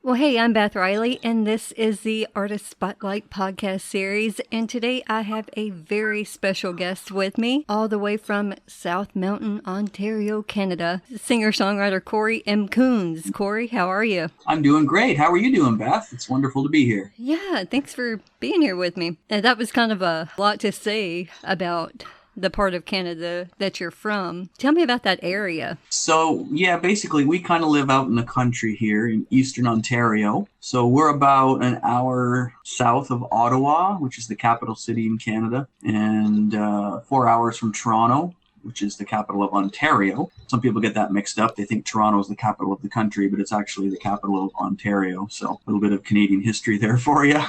Well, hey, I'm Beth Riley, and this is the Artist Spotlight podcast series. And today I have a very special guest with me, all the way from South Mountain, Ontario, Canada, singer-songwriter Cory M. Coons. Cory, how are you? I'm doing great. How are you doing, Beth? It's wonderful to be here. Yeah, thanks for being here with me. And that was kind of a lot to say about the part of Canada that you're from. Tell me about that area. So, yeah, basically, we kind of live out in the country here in Eastern Ontario. So we're about an hour south of Ottawa, which is the capital city in Canada, and 4 hours from Toronto, which is the capital of Ontario. Some people get that mixed up. They think Toronto is the capital of the country, but it's actually the capital of Ontario. So a little bit of Canadian history there for you.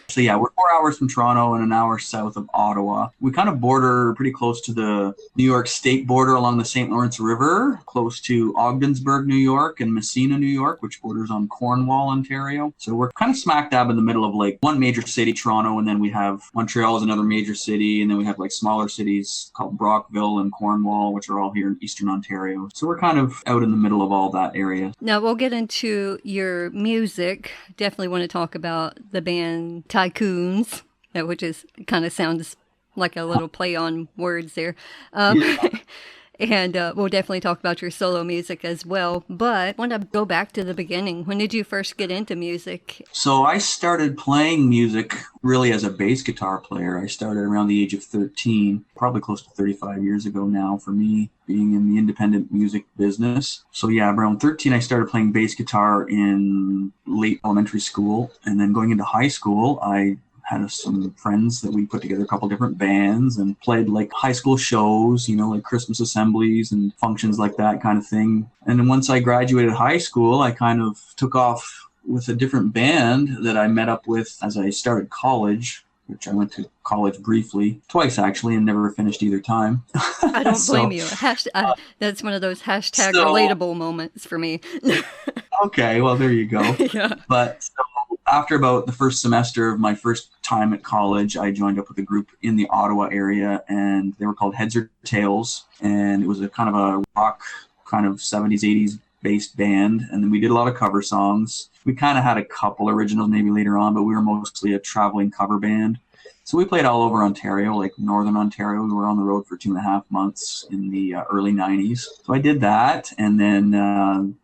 So yeah, we're 4 hours from Toronto and an hour south of Ottawa. We kind of border pretty close to the New York State border along the St. Lawrence River, close to Ogdensburg, New York, and Messina, New York, which borders on Cornwall, Ontario. So we're kind of smack dab in the middle of like one major city, Toronto, and then we have Montreal is another major city, and then we have like smaller cities called Brockville and Cornwall, which are all here in Eastern Ontario. So we're kind of out in the middle of all that area. Now we'll get into your music. Definitely want to talk about the band Coons, which is kind of sounds like a little play on words there. Yeah. And we'll definitely talk about your solo music as well. But I want to go back to the beginning. When did you first get into music? So I started playing music really as a bass guitar player. I started around the age of 13, probably close to 35 years ago now for me, being in the independent music business. So yeah, around 13, I started playing bass guitar in late elementary school. And then going into high school, I had some friends that we put together a couple different bands and played like high school shows, like Christmas assemblies and functions like that kind of thing. And then once I graduated high school, I kind of took off with a different band that I met up with as I started college, which I went to college briefly, twice actually, and never finished either time. I don't blame you. That's one of those hashtag relatable moments for me. Okay, well, there you go. Yeah. But so after about the first semester of my first time at college, I joined up with a group in the Ottawa area, and they were called Heads or Tails, and it was a kind of a rock, kind of 70s, 80s based band, and then we did a lot of cover songs. We kind of had a couple originals maybe later on, but we were mostly a traveling cover band. So we played all over Ontario, like Northern Ontario. We were on the road for 2.5 months in the early 90s. So I did that, and then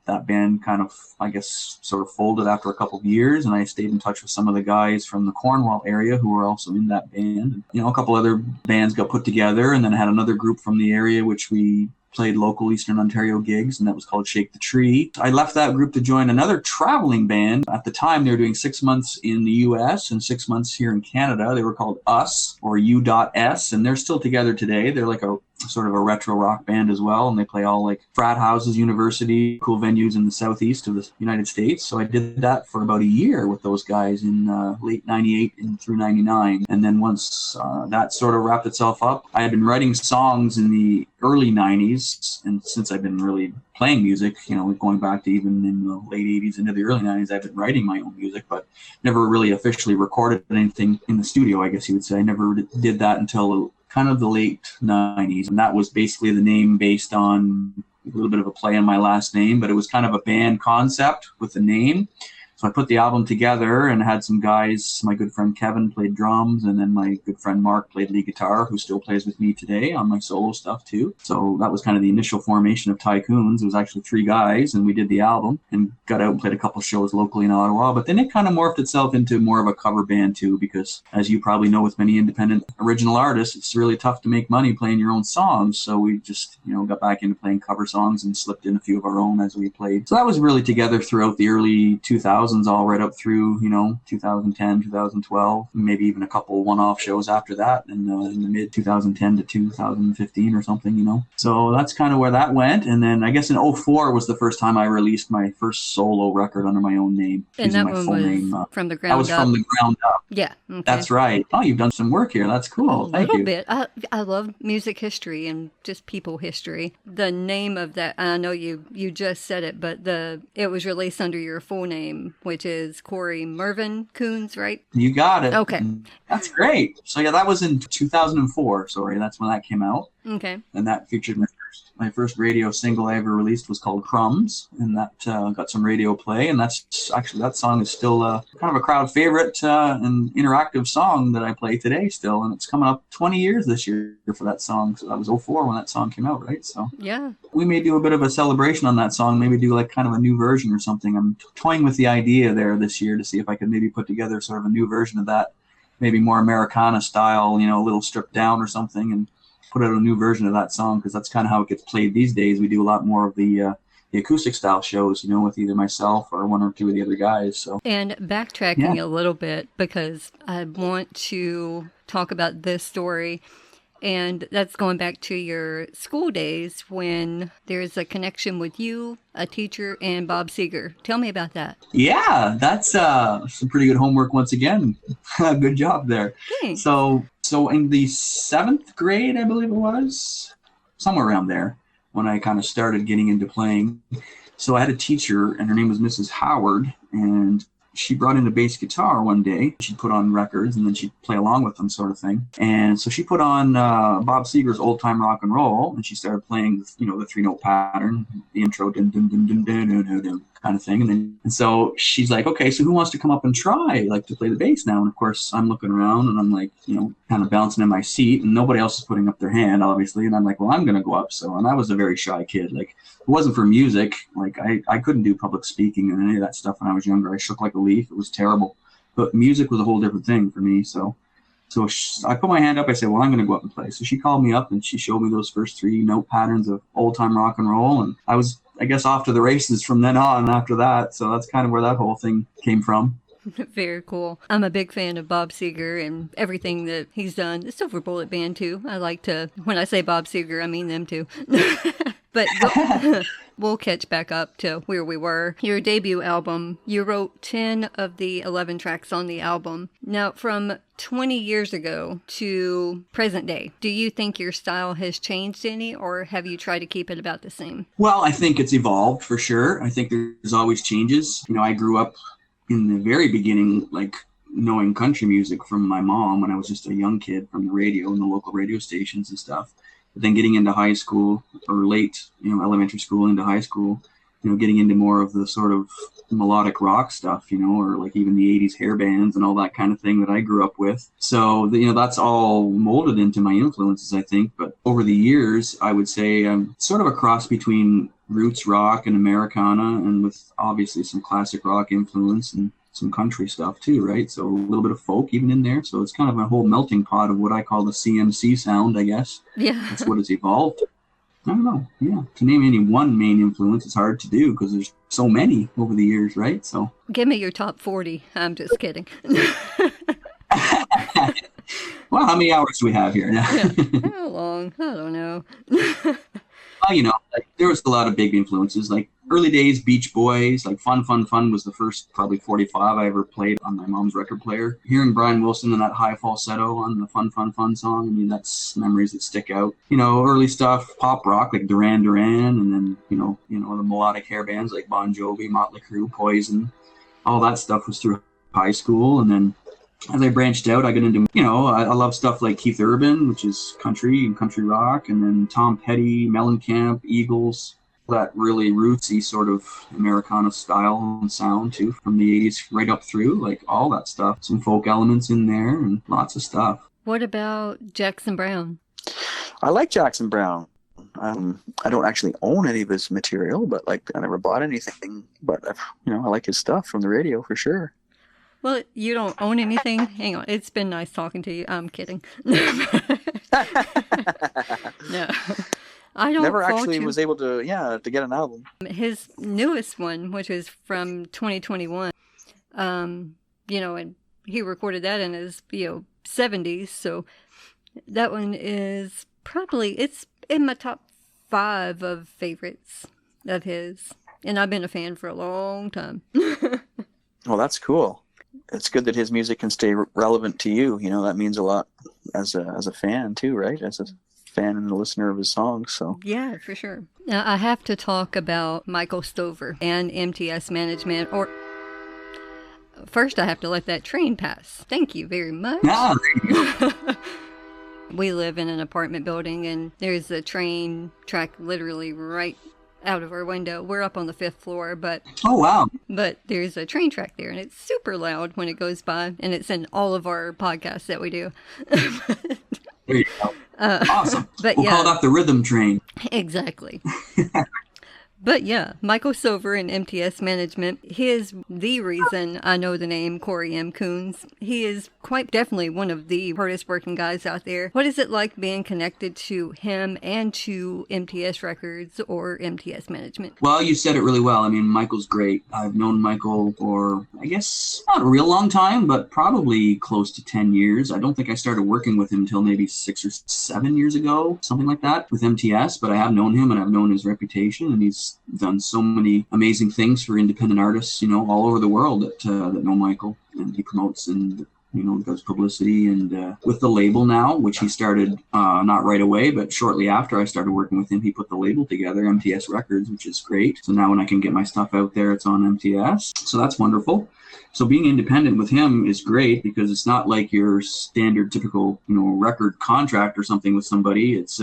that band kind of, I guess, sort of folded after a couple of years, and I stayed in touch with some of the guys from the Cornwall area who were also in that band. A couple other bands got put together, and then I had another group from the area, which we played local Eastern Ontario gigs, and that was called Shake the Tree. I left that group to join another traveling band. At the time, they were doing 6 months in the U.S. and 6 months here in Canada. They were called US, or U.S, and they're still together today. They're like a sort of a retro rock band as well, and they play all like frat houses, university, cool venues in the southeast of the United States. So I did that for about a year with those guys in late 98 and through 99. And then once that sort of wrapped itself up, I had been writing songs in the early 90s, and since I've been really playing music, going back to even in the late 80s into the early 90s, I've been writing my own music, but never really officially recorded anything in the studio, I guess you would say. I never did that until kind of the late 90s, and that was basically the name based on a little bit of a play on my last name, but it was kind of a band concept with a name. So I put the album together and had some guys. My good friend Kevin played drums, and then my good friend Mark played lead guitar, who still plays with me today on my solo stuff too. So that was kind of the initial formation of Coons. It was actually 3 guys, and we did the album and got out and played a couple shows locally in Ottawa. But then it kind of morphed itself into more of a cover band too, because as you probably know, with many independent original artists, it's really tough to make money playing your own songs. So we just, got back into playing cover songs and slipped in a few of our own as we played. So that was really together throughout the early 2000s. All right up through 2010, 2012, maybe even a couple one-off shows after that in the mid 2010 to 2015 or something. So that's kind of where that went. And then I guess in '04 was the first time I released my first solo record under my own name, and using that my one full was name. from the ground up. That was from the ground up. Yeah, okay. That's right. Oh, you've done some work here. That's cool. A Thank little you. bit. I love music history and just people history. The name of that, I know you just said it, but it was released under your full name, which is Cory Mervyn Coons, right? You got it. Okay. That's great. So yeah, that was in 2004. Sorry, that's when that came out. Okay. And that featured my my first radio single I ever released was called Crumbs, and that got some radio play. And that's actually, that song is still kind of a crowd favorite and interactive song that I play today still. And it's coming up 20 years this year for that song. So that was 2004 when that song came out, right? So yeah, we may do a bit of a celebration on that song, maybe do like kind of a new version or something. I'm toying with the idea there this year to see if I could maybe put together sort of a new version of that, maybe more Americana style, you know, a little stripped down or something, and put out a new version of that song, because that's kind of how it gets played these days. We do a lot more of the acoustic style shows, you know, with either myself or one or two of the other guys. So, and backtracking a little bit, because I want to talk about this story. And that's going back to your school days when there's a connection with you, a teacher, and Bob Seger. Tell me about that. Yeah, that's some pretty good homework once again. Good job there. Thanks. So in the 7th grade, I believe it was, somewhere around there, when I kind of started getting into playing. So I had a teacher, and her name was Mrs. Howard, and she brought in a bass guitar one day. She'd put on records, and then she'd play along with them, sort of thing. And so she put on Bob Seger's Old Time Rock and Roll, and she started playing, you know, the 3-note pattern, the intro, dun, dun, dun, dun, dun, dun, dun, dun, kind of thing. And so she's like, okay, so who wants to come up and try, like, to play the bass now? And of course, I'm looking around, and I'm like, you know, kind of bouncing in my seat, and nobody else is putting up their hand, obviously. And I'm like, well, I'm going to go up. So, and I was a very shy kid. Like, if it wasn't for music, like, I couldn't do public speaking and any of that stuff when I was younger. I shook like a leaf. It was terrible. But music was a whole different thing for me. So I put my hand up. I said, well, I'm going to go up and play. So she called me up, and she showed me those first 3-note patterns of Old Time Rock and Roll. And I was, I guess, off to the races from then on after that. So that's kind of where that whole thing came from. Very cool. I'm a big fan of Bob Seger and everything that he's done. The Silver Bullet Band, too. I like to, when I say Bob Seger, I mean them, too. But we'll catch back up to where we were. Your debut album, you wrote 10 of the 11 tracks on the album. Now, from 20 years ago to present day, do you think your style has changed any, or have you tried to keep it about the same? Well, I think it's evolved for sure. I think there's always changes. You know, I grew up in the very beginning, like, knowing country music from my mom when I was just a young kid from the radio and the local radio stations and stuff. But then getting into high school, or late, you know, elementary school into high school, you know, getting into more of the sort of melodic rock stuff, you know, or like even the 80s hair bands and all that kind of thing that I grew up with. So, you know, that's all molded into my influences, I think. But over the years, I would say I'm sort of a cross between roots rock and Americana, and with obviously some classic rock influence and some country stuff too, right? So a little bit of folk even in there. So it's kind of a whole melting pot of what I call the CMC sound, I guess. Yeah. That's what it's evolved. I don't know. Yeah. To name any one main influence, it's hard to do because there's so many over the years, right? So give me your top 40. I'm just kidding. Well, how many hours do we have here? Yeah. How long? I don't know. Well, you know, like, there was a lot of big influences, like early days Beach Boys, like Fun, Fun, Fun was the first probably 45 I ever played on my mom's record player. Hearing Brian Wilson and that high falsetto on the Fun, Fun, Fun song, I mean, that's memories that stick out. You know, early stuff, pop rock, like Duran Duran, and then, you know, the melodic hair bands like Bon Jovi, Motley Crue, Poison, all that stuff was through high school. And then as I branched out, I got into, you know, I love stuff like Keith Urban, which is country and country rock, and then Tom Petty, Mellencamp, Eagles, that really rootsy sort of Americana style and sound too, from the 80s right up through, like all that stuff. Some folk elements in there and lots of stuff. What about Jackson Browne? I like Jackson Browne. I don't actually own any of his material, but like I never bought anything. But you know, I like his stuff from the radio for sure. Well, you don't own anything? Hang on. It's been nice talking to you. I'm kidding. No. I don't never actually was able to get an album. His newest one, which is from 2021, you know, and he recorded that in his, 70s. So that one is probably, it's in my top 5 of favorites of his. And I've been a fan for a long time. Well, that's cool. It's good that his music can stay relevant to you. You know, that means a lot as a fan too, right? As a fan and a listener of his songs. So yeah, for sure. Now I have to talk about Michael Stover and MTS Management. Or first, I have to let that train pass. Thank you very much. Yeah. We live in an apartment building, and there's a train track literally right out of our window. We're up on the 5th floor, but Oh, wow. but there's a train track there, and it's super loud when it goes by, and it's in all of our podcasts that we do. There you go. Awesome. But We'll call that the rhythm train. Exactly. But yeah, Michael Silver in MTS Management, he is the reason I know the name Cory M. Coons. He is quite definitely one of the hardest working guys out there. What is it like being connected to him and to MTS Records or MTS Management? Well, you said it really well. I mean, Michael's great. I've known Michael for, I guess, not a real long time, but probably close to 10 years. I don't think I started working with him until maybe 6 or 7 years ago, something like that, with MTS. But I have known him, and I've known his reputation, and he's done so many amazing things for independent artists, you know, all over the world that know Michael, and he promotes and, you know, does publicity, and with the label now, which he started not right away, but shortly after I started working with him, he put the label together, MTS Records, which is great. So now when I can get my stuff out there, it's on MTS. So that's wonderful. So being independent with him is great because it's not like your standard typical, you know, record contract or something with somebody. It's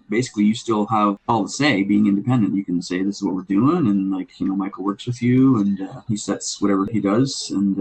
basically you still have all to say being independent. You can say this is what we're doing, and like, you know, Michael works with you, and he sets whatever he does, and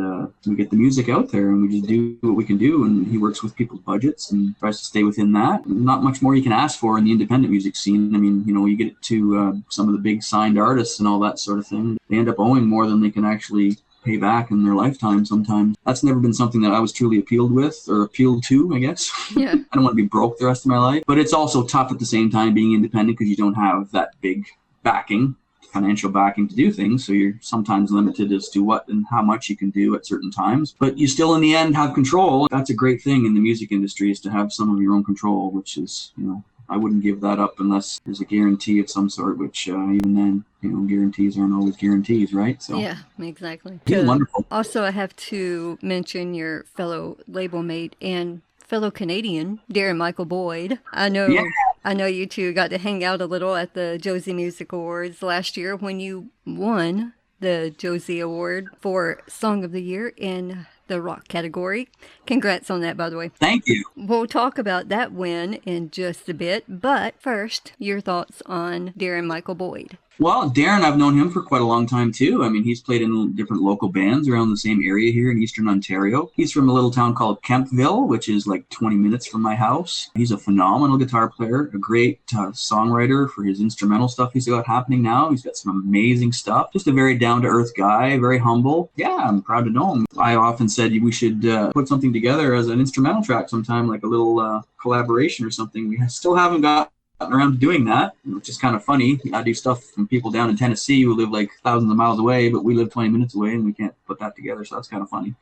we get the music out there, and we just do what we can do, and he works with people's budgets and tries to stay within that. Not much more you can ask for in the independent music scene. I mean, you know, you get it to some of the big signed artists and all that sort of thing. They end up owing more than they can actually pay back in their lifetime sometimes. That's never been something that I was truly appealed to, I guess. Yeah. I don't want to be broke the rest of my life. But it's also tough at the same time being independent because you don't have that big backing, financial backing to do things. So you're sometimes limited as to what and how much you can do at certain times. But you still in the end have control. That's a great thing in the music industry, is to have some of your own control, which is, you know, I wouldn't give that up unless there's a guarantee of some sort, which even then, you know, guarantees aren't always guarantees, right? So yeah, exactly. He's wonderful. Also, I have to mention your fellow label mate and fellow Canadian, Darren Michael Boyd. I know you two got to hang out a little at the Josie Music Awards last year when you won the Josie Award for Song of the Year in the rock category. Congrats on that, by the way. Thank you. We'll talk about that win in just a bit, but first, your thoughts on Darren Michael Boyd. Well, Darren, I've known him for quite a long time, too. I mean, he's played in different local bands around the same area here in Eastern Ontario. He's from a little town called Kemptville, which is like 20 minutes from my house. He's a phenomenal guitar player, a great songwriter for his instrumental stuff he's got happening now. He's got some amazing stuff. Just a very down-to-earth guy, very humble. Yeah, I'm proud to know him. I often said we should put something together as an instrumental track sometime, like a little collaboration or something. We still haven't gotten around to doing that, which is kind of funny. I do stuff from people down in Tennessee who live like thousands of miles away, but we live 20 minutes away and we can't put that together, so that's kind of funny.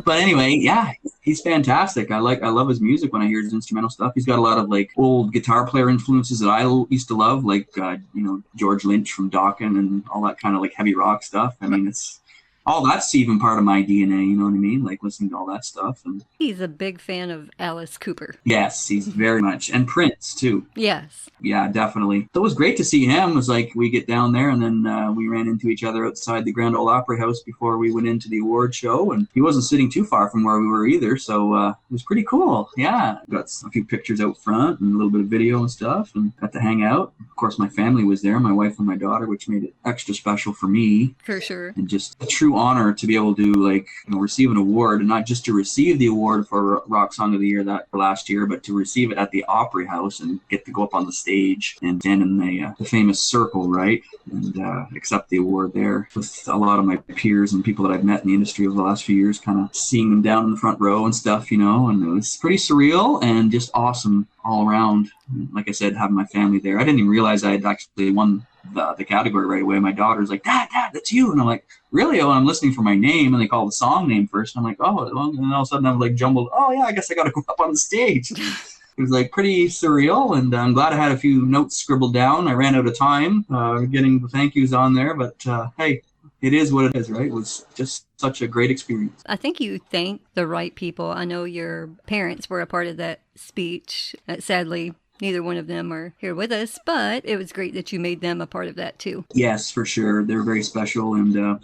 But anyway, yeah, he's fantastic. I love his music when I hear his instrumental stuff. He's got a lot of like old guitar player influences that I used to love, like you know, George Lynch from Dokken and all that kind of like heavy rock stuff. I mean, it's all that's even part of my DNA, you know what I mean? Like listening to all that stuff. And he's a big fan of Alice Cooper. yes, he's very much. And Prince, too. Yes. Yeah, definitely. So it was great to see him. It was like we get down there and then we ran into each other outside the Grand Ole Opry House before we went into the award show. And he wasn't sitting too far from where we were either. So it was pretty cool. Yeah. Got a few pictures out front and a little bit of video and stuff and got to hang out. Of course, my family was there, my wife and my daughter, which made it extra special for me. For sure. And just a true honor to be able to like, you know, receive an award, and not just to receive the award for Rock Song of the Year that for last year, but to receive it at the Opry House and get to go up on the stage and stand in the famous circle, right, and accept the award there with a lot of my peers and people that I've met in the industry over the last few years, kind of seeing them down in the front row and stuff, you know, and it was pretty surreal and just awesome all around. Like I said, having my family there. I didn't even realize I had actually won the category right away. My daughter's like, Dad, that's you. And I'm like, really? Oh, I'm listening for my name. And they call the song name first. And I'm like, oh, well, and then all of a sudden I'm like jumbled. Oh, yeah, I guess I got to go up on the stage. It was like pretty surreal. And I'm glad I had a few notes scribbled down. I ran out of time getting the thank yous on there. But hey, it is what it is, right? It was just such a great experience. I think you thank the right people. I know your parents were a part of that speech. Sadly, neither one of them are here with us, but it was great that you made them a part of that too. Yes, for sure. They're very special. And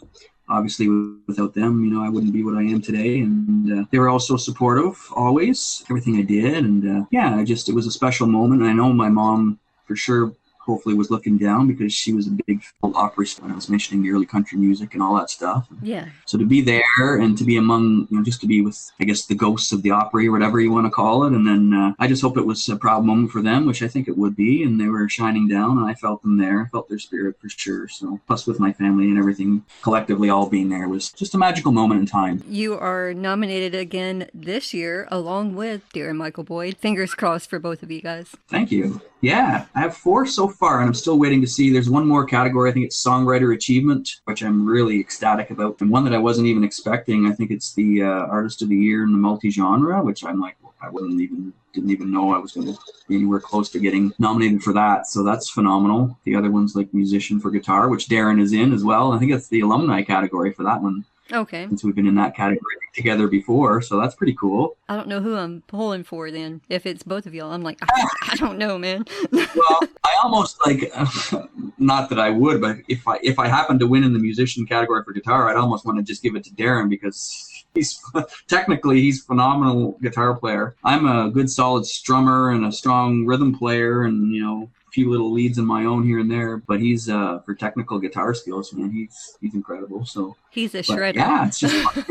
obviously without them, I wouldn't be what I am today. And they were also supportive always, everything I did. And it was a special moment. And I know my mom for sure hopefully was looking down because she was a big opera star when I was mentioning the early country music and all that stuff. Yeah. So to be there and to be among, just to be with, I guess, the ghosts of the opera or whatever you want to call it. And then I just hope it was a proud moment for them, which I think it would be. And they were shining down and I felt them there, felt their spirit for sure. So plus with my family and everything collectively all being there was just a magical moment in time. You are nominated again this year along with Darren Michael Boyd. Fingers crossed for both of you guys. Thank you. Yeah, I have 4 so far, and I'm still waiting to see. There's one more category. I think it's Songwriter Achievement, which I'm really ecstatic about. And one that I wasn't even expecting. I think it's the Artist of the Year in the multi-genre, which I'm like, I didn't even know I was going to be anywhere close to getting nominated for that. So that's phenomenal. The other one's like Musician for Guitar, which Darren is in as well. I think it's the alumni category for that one. Okay. Since we've been in that category together before, so that's pretty cool. I don't know who I'm pulling for then. If it's both of y'all, I'm like, I don't know, man. Well, I almost like, not that I would, but if I happen to win in the musician category for guitar, I'd almost want to just give it to Darren because he's a phenomenal guitar player. I'm a good solid strummer and a strong rhythm player and, a few little leads in my own here and there, but he's for technical guitar skills, man, he's incredible. So he's a shredder. Yeah, it's just fun.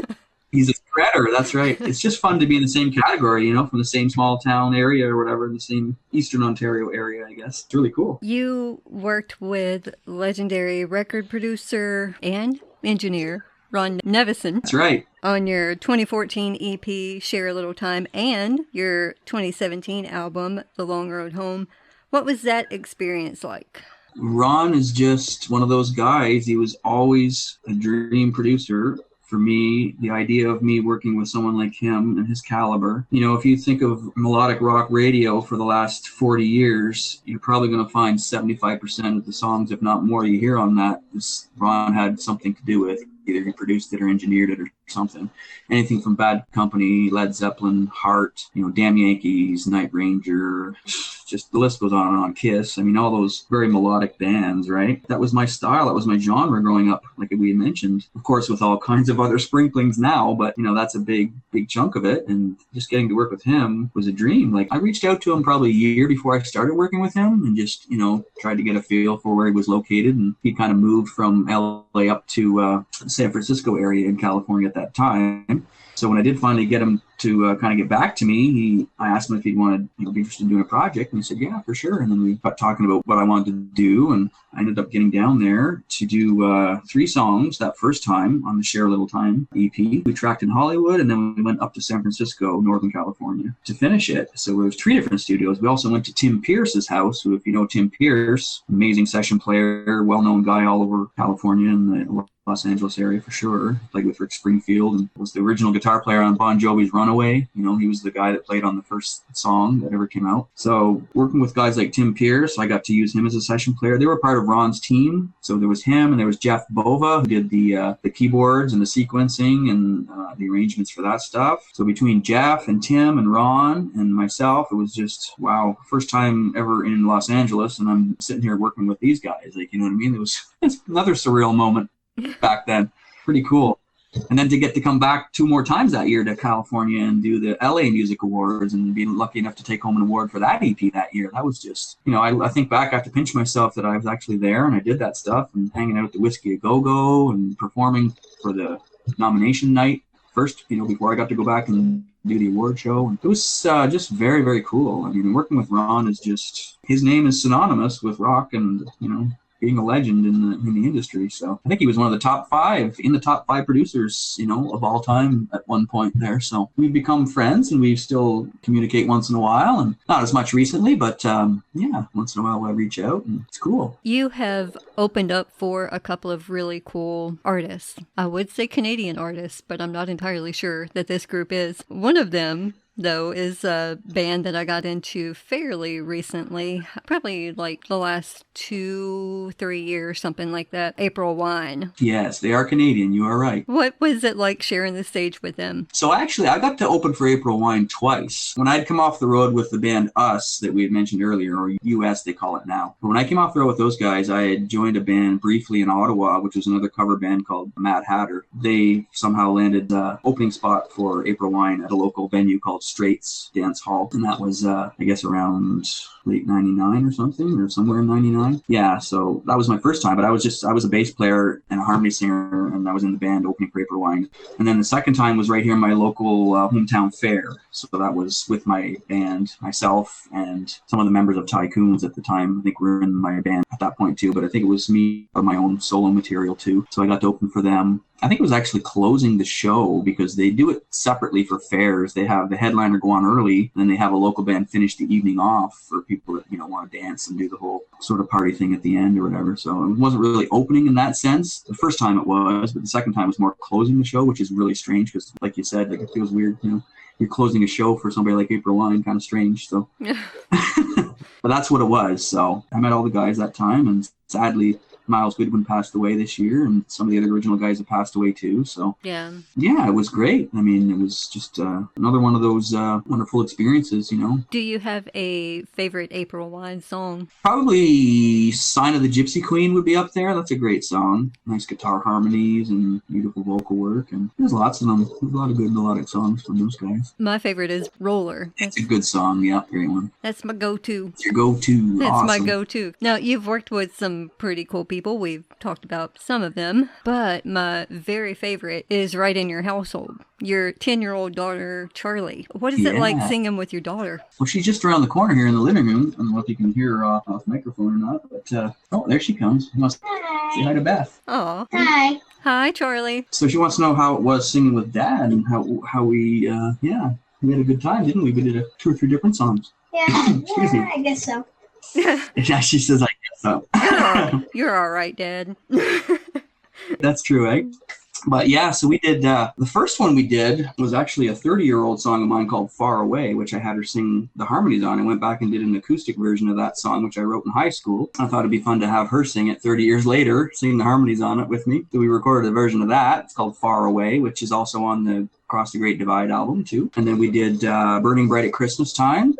He's a shredder, that's right. It's just fun to be in the same category, from the same small town area or whatever, the same Eastern Ontario area, I guess. It's really cool. You worked with legendary record producer and engineer Ron Nevison. That's right. On your 2014 EP, Share a Little Time, and your 2017 album, The Long Road Home. What was that experience like? Ron is just one of those guys. He was always a dream producer. For me, the idea of me working with someone like him and his caliber, if you think of melodic rock radio for the last 40 years, you're probably going to find 75% of the songs, if not more, you hear on that, Ron had something to do with. Either he produced it or engineered it or something. Anything from Bad Company, Led Zeppelin, Heart, Damn Yankees, Night Ranger, just the list goes on and on. Kiss. All those very melodic bands, right? That was my style. That was my genre growing up, like we had mentioned. Of course, with all kinds of other sprinklings now, but, that's a big chunk of it. And just getting to work with him was a dream. Like, I reached out to him probably a year before I started working with him and just, tried to get a feel for where he was located. And he kind of moved from LA up to San Francisco area in California at that time. So when I did finally get him to kind of get back to me, I asked him if he'd wanted, be interested in doing a project, and he said, yeah, for sure. And then we got talking about what I wanted to do, and I ended up getting down there to do 3 songs that first time on the Share a Little Time EP. We tracked in Hollywood, and then we went up to San Francisco, Northern California, to finish it. So there was 3 different studios. We also went to Tim Pierce's house, who, if you know Tim Pierce, amazing session player, well-known guy all over California and the Los Angeles area for sure. Played with Rick Springfield and was the original guitar player on Bon Jovi's Runaway. He was the guy that played on the first song that ever came out. So working with guys like Tim Pierce, I got to use him as a session player. They were part of Ron's team. So there was him and there was Jeff Bova, who did the keyboards and the sequencing and the arrangements for that stuff. So between Jeff and Tim and Ron and myself, it was just, wow, first time ever in Los Angeles. And I'm sitting here working with these guys. Like, you know what I mean? It's another surreal moment back then. Pretty cool. And then to get to come back 2 more times that year to California and do the LA Music Awards and being lucky enough to take home an award for that EP that year. That was just, I think back, I have to pinch myself that I was actually there and I did that stuff and hanging out at the Whiskey A Go-Go and performing for the nomination night first, before I got to go back and do the award show. And it was just very, very cool. Working with Ron is just, his name is synonymous with rock and, being a legend in the industry. So I think he was one of the top 5 producers, of all time at one point there. So we've become friends and we still communicate once in a while, and not as much recently, but once in a while I reach out and it's cool. You have opened up for a couple of really cool artists. I would say Canadian artists, but I'm not entirely sure that this group is. One of them though, is a band that I got into fairly recently, probably like the last 2-3 years, something like that. April Wine. Yes, they are Canadian. You are right. What was it like sharing the stage with them? So actually, I got to open for April Wine twice. When I'd come off the road with the band Us that we had mentioned earlier, or US they call it now. But when I came off the road with those guys, I had joined a band briefly in Ottawa, which was another cover band called Mad Hatter. They somehow landed the opening spot for April Wine at a local venue called Straits Dance Hall. And that was, I guess, around late 99 or something, or somewhere in 99. Yeah, so that was my first time, but I was a bass player and a harmony singer, and I was in the band opening for April Wine. And then the second time was right here in my local hometown fair. So that was with my band, myself, and some of the members of Coons at the time. I think we were in my band at that point too, but I think it was me or my own solo material too. So I got to open for them. I think it was actually closing the show because they do it separately for fairs. They have the headliner go on early, and then they have a local band finish the evening off for people that, want to dance and do the whole sort of party thing at the end or whatever. So it wasn't really opening in that sense. The first time it was, but the second time was more closing the show, which is really strange because, like you said, it feels weird, You're closing a show for somebody like April Wine, kind of strange. So, but that's what it was. So I met all the guys that time, and sadly, Miles Goodwin passed away this year, and some of the other original guys have passed away too. So yeah, it was great. I mean, it was just another one of those wonderful experiences, Do you have a favorite April Wine song? Probably Sign of the Gypsy Queen would be up there. That's a great song. Nice guitar harmonies and beautiful vocal work, and there's lots of them. There's a lot of good melodic songs from those guys. My favorite is Roller. It's a good song. Yeah, great one. That's my go-to. It's your go-to. That's awesome. my go-to. Now, you've worked with some pretty cool people. We've talked about some of them, but my very favorite is right in your household. Your 10-year-old daughter, Charleigh. What is it like singing with your daughter? Well, she's just around the corner here in the living room. I don't know if you can hear her off microphone or not, but there she comes. You must say hi to Beth. Aw. Hi. Hi, Charleigh. So she wants to know how it was singing with Dad and how we we had a good time, didn't we? We did 2 or 3 different songs. Yeah, Excuse me. I guess so. Yeah, she says I guess so. You're all right, Dad. That's true, right? But yeah, so we did, the first one we did was actually a 30-year-old song of mine called Far Away, which I had her sing the harmonies on. I went back and did an acoustic version of that song, which I wrote in high school. I thought it'd be fun to have her sing it 30 years later, sing the harmonies on it with me. So we recorded a version of that. It's called Far Away, which is also on the Across the Great Divide album too. And then we did Burning Bright at Christmas Time.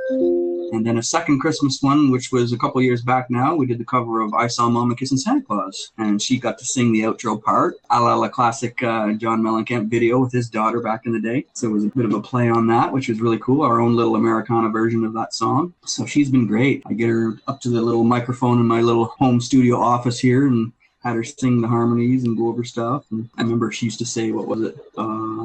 And then a second Christmas one, which was a couple years back now, we did the cover of I Saw Mama Kissing Santa Claus. And she got to sing the outro part, a la classic John Mellencamp video with his daughter back in the day. So it was a bit of a play on that, which was really cool, our own little Americana version of that song. So she's been great. I get her up to the little microphone in my little home studio office here and had her sing the harmonies and go over stuff. And I remember she used to say, what was it?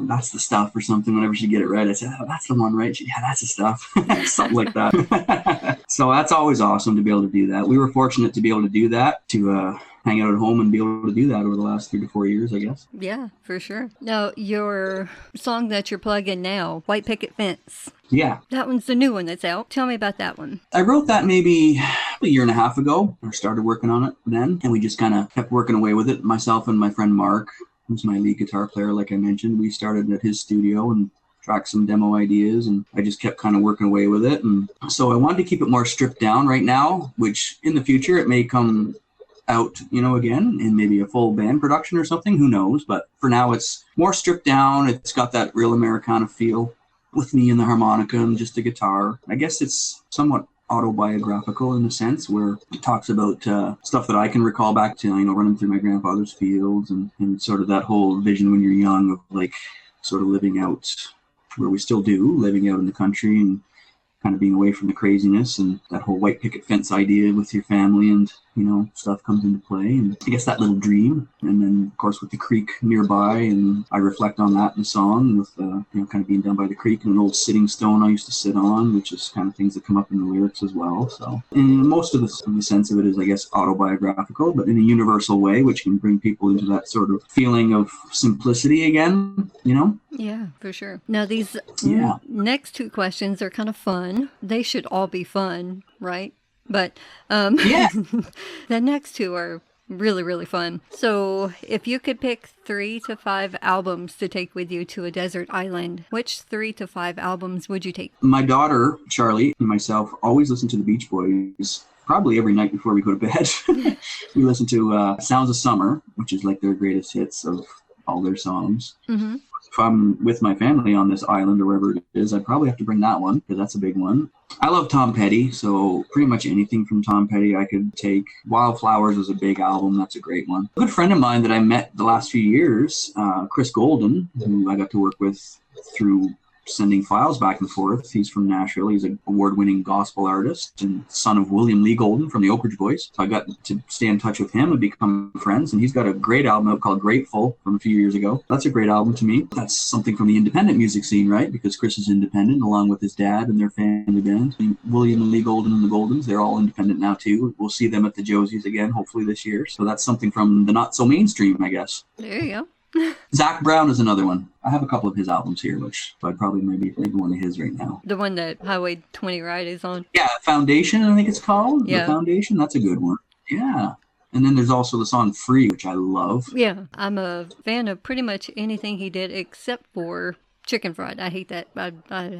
That's the stuff or something. Whenever she'd get it right, I said, oh, that's the one, right? Yeah, that's the stuff. Something like that. So that's always awesome to be able to do that. We were fortunate to be able to do that, to hang out at home and be able to do that over the last 3 to 4 years, I guess. Yeah, for sure. Now, your song that you're plugging now, White Picket Fence. Yeah. That one's the new one that's out. Tell me about that one. I wrote that maybe a year and a half ago. I started working on it then, and we just kind of kept working away with it. Myself and my friend Mark, who's my lead guitar player, like I mentioned, we started at his studio and tracked some demo ideas, and I just kept kind of working away with it. And so I wanted to keep it more stripped down right now, which in the future it may come out, again in maybe a full band production or something, who knows. But for now it's more stripped down. It's got that real Americana feel with me and the harmonica and just the guitar. I guess it's somewhat autobiographical in a sense, where it talks about stuff that I can recall back to, running through my grandfather's fields and sort of that whole vision when you're young of like sort of living out where we still do, living out in the country and kind of being away from the craziness, and that whole white picket fence idea with your family and, stuff comes into play. And I guess that little dream. And then, of course, with the creek nearby, and I reflect on that in the song with, kind of being down by the creek and an old sitting stone I used to sit on, which is kind of things that come up in the lyrics as well. So, and most of the sense of it is, I guess, autobiographical, but in a universal way, which can bring people into that sort of feeling of simplicity again, Yeah, for sure. Now, these next 2 questions are kind of fun. They should all be fun, right? But yeah. the next 2 are really, really fun. So if you could pick 3 to 5 albums to take with you to a desert island, which 3 to 5 albums would you take? My daughter, Charleigh, and myself always listen to the Beach Boys probably every night before we go to bed. We listen to Sounds of Summer, which is like their greatest hits of all their songs. Mm-hmm. If I'm with my family on this island or wherever it is, I'd probably have to bring that one because that's a big one. I love Tom Petty, so pretty much anything from Tom Petty I could take. Wildflowers was a big album. That's a great one. A good friend of mine that I met the last few years, Chris Golden, who I got to work with through sending files back and forth. He's from Nashville. He's an award-winning gospel artist and son of William Lee Golden from the Oak Ridge Boys. So I got to stay in touch with him and become friends. And he's got a great album out called Grateful from a few years ago. That's a great album to me. That's something from the independent music scene, right? Because Chris is independent along with his dad and their family band. William Lee Golden and the Goldens, they're all independent now too. We'll see them at the Josies again, hopefully this year. So that's something from the not so mainstream, I guess. There you go. Zach Brown is another one. I have a couple of his albums here, which I'd probably maybe one of his right now. The one that Highway 20 Ride is on. Yeah, Foundation, I think it's called. Yeah. The Foundation, that's a good one. Yeah. And then there's also the song Free, which I love. Yeah, I'm a fan of pretty much anything he did except for Chicken Fried. I hate that. I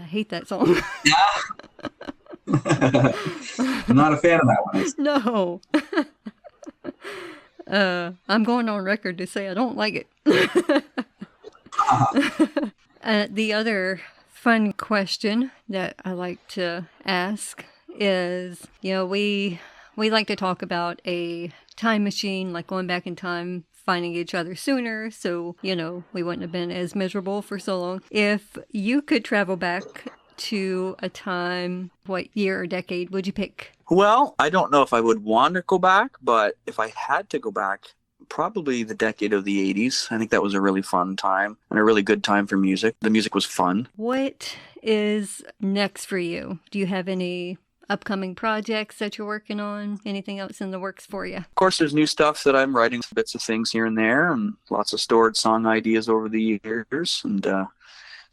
hate that song. Yeah. I'm not a fan of that one. No. I'm going on record to say I don't like it. The other fun question that I like to ask is, we like to talk about a time machine, like going back in time, finding each other sooner, so, we wouldn't have been as miserable for so long. If you could travel back to a time, what year or decade would you pick? Well, I don't know if I would want to go back, but if I had to go back, probably the decade of the 80s. I think that was a really fun time and a really good time for music. The music was fun. What is next for you? Do you have any upcoming projects that you're working on? Anything else in the works for you? Of course, there's new stuff that I'm writing, bits of things here and there, and lots of stored song ideas over the years, and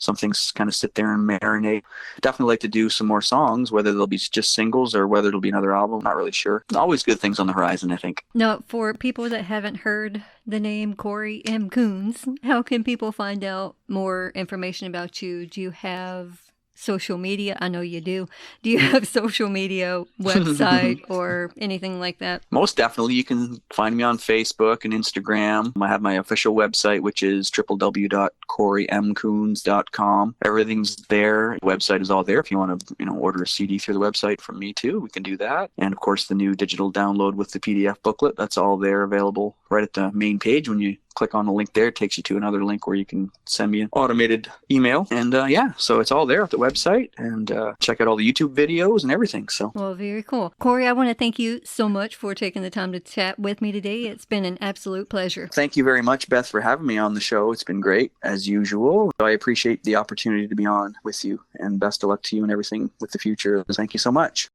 some things kind of sit there and marinate. Definitely like to do some more songs, whether they'll be just singles or whether it'll be another album. Not really sure. Always good things on the horizon, I think. Now, for people that haven't heard the name Cory M. Coons, how can people find out more information about you? Do you have social media? I know you do. Do you have social media, website, or anything like that? Most definitely. You can find me on Facebook and Instagram. I have my official website, which is www.corymcoons.com. Everything's there. The website is all there. If you want to, order a CD through the website from me too, we can do that. And of course, the new digital download with the PDF booklet, that's all there available right at the main page. When you click on the link there, it takes you to another link where you can send me an automated email. And so it's all there at the website, and check out all the YouTube videos and everything. So, well, very cool. Cory, I want to thank you so much for taking the time to chat with me today. It's been an absolute pleasure. Thank you very much, Beth, for having me on the show. It's been great, as usual. I appreciate the opportunity to be on with you, and best of luck to you and everything with the future. Thank you so much.